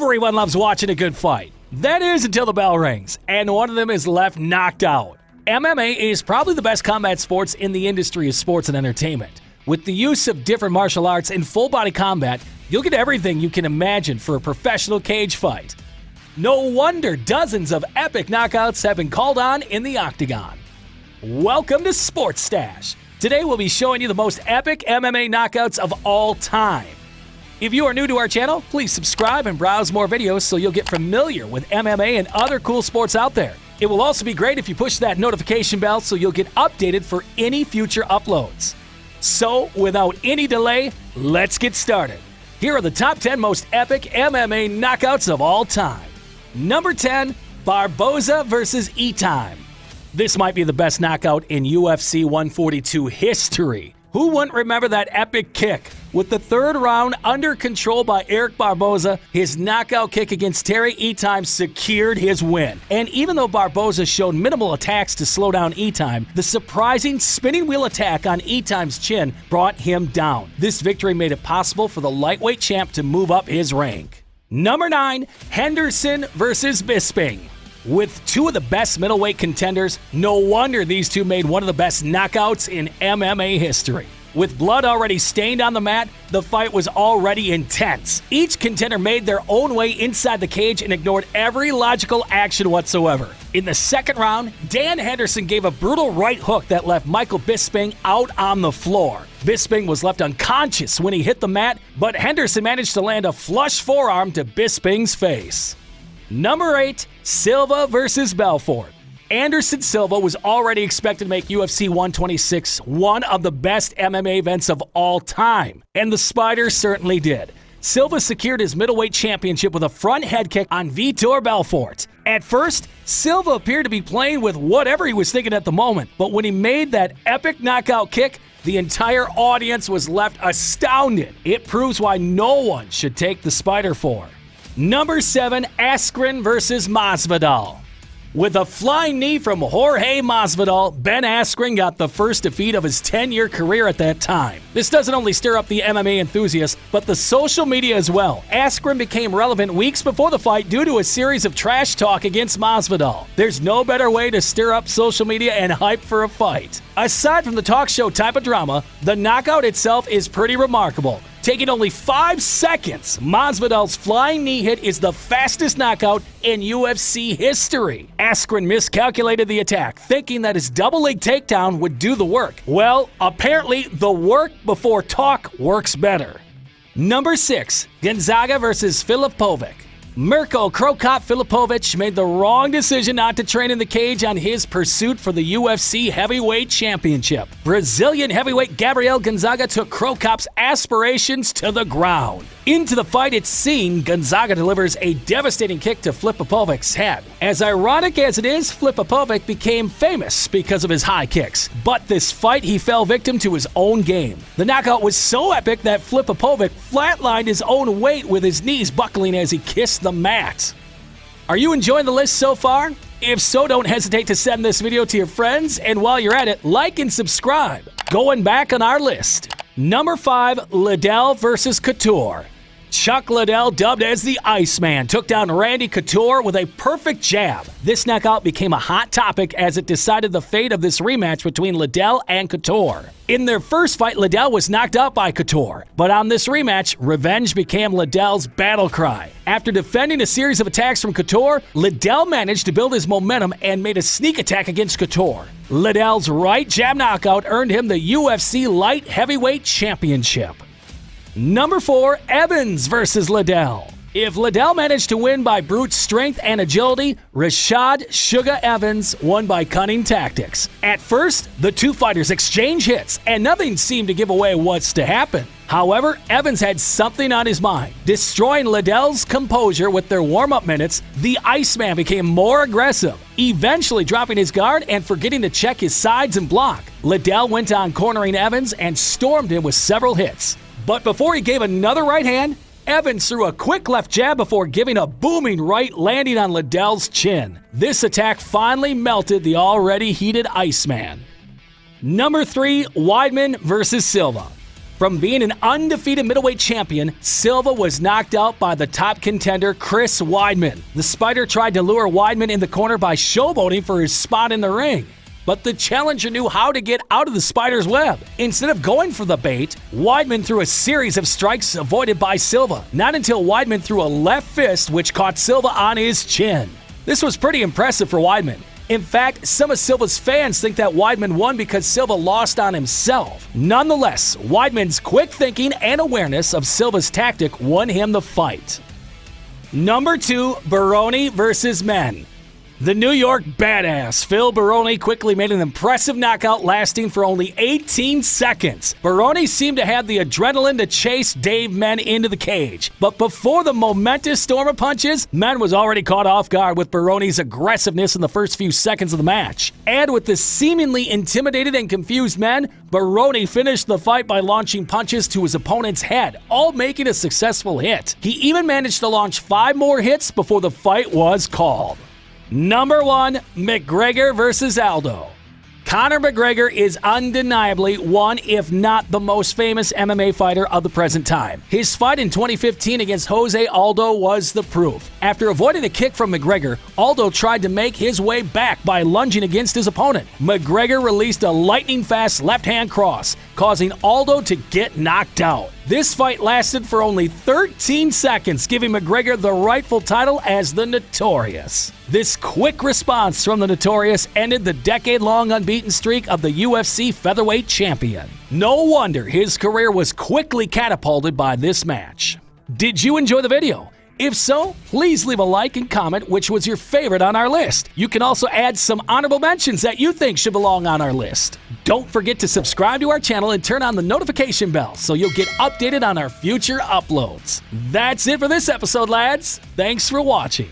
Everyone loves watching a good fight. That is until the bell rings, and one of them is left knocked out. MMA is probably the best combat sports in the industry of sports and entertainment. With the use of different martial arts in full-body combat, you'll get everything you can imagine for a professional cage fight. No wonder dozens of epic knockouts have been called on in the octagon. Welcome to Sports Stash. Today we'll be showing you the most epic MMA knockouts of all time. If you are new to our channel, please subscribe and browse more videos so you'll get familiar with MMA and other cool sports out there. It will also be great if you push that notification bell so you'll get updated for any future uploads. So, without any delay, let's get started. Here are the top 10 most epic MMA knockouts of all time. Number 10, Barboza vs. Etim. This might be the best knockout in UFC 142 history. Who wouldn't remember that epic kick? With the third round under control by Eric Barboza, his knockout kick against Terry Etim secured his win. And even though Barboza showed minimal attacks to slow down Etim, the surprising spinning wheel attack on Etim's chin brought him down. This victory made it possible for the lightweight champ to move up his rank. Number 9, Henderson vs. Bisping. With two of the best middleweight contenders, no wonder these two made one of the best knockouts in MMA history. With blood already stained on the mat, the fight was already intense. Each contender made their own way inside the cage and ignored every logical action whatsoever. In the second round, Dan Henderson gave a brutal right hook that left Michael Bisping out on the floor. Bisping was left unconscious when he hit the mat, but Henderson managed to land a flush forearm to Bisping's face. Number 8, Silva vs. Belfort. Anderson Silva was already expected to make UFC 126 one of the best MMA events of all time, and the Spider certainly did. Silva secured his middleweight championship with a front head kick on Vitor Belfort. At first, Silva appeared to be playing with whatever he was thinking at the moment, but when he made that epic knockout kick, the entire audience was left astounded. It proves why no one should take the Spider 4. Number 7, Askren vs. Masvidal. With a flying knee from Jorge Masvidal, Ben Askren got the first defeat of his 10-year career at that time. This doesn't only stir up the MMA enthusiasts, but the social media as well. Askren became relevant weeks before the fight due to a series of trash talk against Masvidal. There's no better way to stir up social media and hype for a fight. Aside from the talk show type of drama, the knockout itself is pretty remarkable. Taking only 5 seconds, Masvidal's flying knee hit is the fastest knockout in UFC history. Askren miscalculated the attack, thinking that his double leg takedown would do the work. Well, apparently the work before talk works better. Number 6, Gonzaga vs. Filipovic. Mirko Krokop Filipovic made the wrong decision not to train in the cage on his pursuit for the UFC Heavyweight Championship. Brazilian heavyweight Gabriel Gonzaga took Krokop's aspirations to the ground. Into the fight it's seen, Gonzaga delivers a devastating kick to Filipovic's head. As ironic as it is, Filipovic became famous because of his high kicks. But this fight, he fell victim to his own game. The knockout was so epic that Filipovic flatlined his own weight with his knees buckling as he kissed the mat. Are you enjoying the list so far? If so, don't hesitate to send this video to your friends, and while you're at it, like and subscribe. Going back on our list. Number 5, Liddell vs. Couture. Chuck Liddell, dubbed as the Iceman, took down Randy Couture with a perfect jab. This knockout became a hot topic as it decided the fate of this rematch between Liddell and Couture. In their first fight, Liddell was knocked out by Couture, but on this rematch, revenge became Liddell's battle cry. After defending a series of attacks from Couture, Liddell managed to build his momentum and made a sneak attack against Couture. Liddell's right jab knockout earned him the UFC Light Heavyweight Championship. Number 4, Evans vs. Liddell. If Liddell managed to win by brute strength and agility, Rashad Sugar Evans won by cunning tactics. At first, the two fighters exchanged hits, and nothing seemed to give away what's to happen. However, Evans had something on his mind. Destroying Liddell's composure with their warm-up minutes, the Iceman became more aggressive, eventually dropping his guard and forgetting to check his sides and block. Liddell went on cornering Evans and stormed him with several hits. But before he gave another right hand, Evans threw a quick left jab before giving a booming right, landing on Liddell's chin. This attack finally melted the already heated Iceman. Number 3, Weidman vs. Silva. From being an undefeated middleweight champion, Silva was knocked out by the top contender Chris Weidman. The Spider tried to lure Weidman in the corner by showboating for his spot in the ring. But the challenger knew how to get out of the Spider's web. Instead of going for the bait, Weidman threw a series of strikes avoided by Silva. Not until Weidman threw a left fist which caught Silva on his chin. This was pretty impressive for Weidman. In fact, some of Silva's fans think that Weidman won because Silva lost on himself. Nonetheless, Weidman's quick thinking and awareness of Silva's tactic won him the fight. Number 2, Baroni versus Men. The New York badass Phil Baroni quickly made an impressive knockout lasting for only 18 seconds. Baroni seemed to have the adrenaline to chase Dave Men into the cage. But before the momentous storm of punches, Men was already caught off guard with Baroni's aggressiveness in the first few seconds of the match. And with the seemingly intimidated and confused Men, Baroni finished the fight by launching punches to his opponent's head, all making a successful hit. He even managed to launch 5 more hits before the fight was called. Number 1, McGregor versus Aldo. Conor McGregor is undeniably one, if not the most famous MMA fighter of the present time. His fight in 2015 against Jose Aldo was the proof. After avoiding a kick from McGregor, Aldo tried to make his way back by lunging against his opponent. McGregor released a lightning-fast left-hand cross, causing Aldo to get knocked out. This fight lasted for only 13 seconds, giving McGregor the rightful title as the Notorious. This quick response from the Notorious ended the decade-long unbeaten streak of the UFC featherweight champion. No wonder his career was quickly catapulted by this match. Did you enjoy the video? If so, please leave a like and comment which was your favorite on our list. You can also add some honorable mentions that you think should belong on our list. Don't forget to subscribe to our channel and turn on the notification bell so you'll get updated on our future uploads. That's it for this episode, lads. Thanks for watching.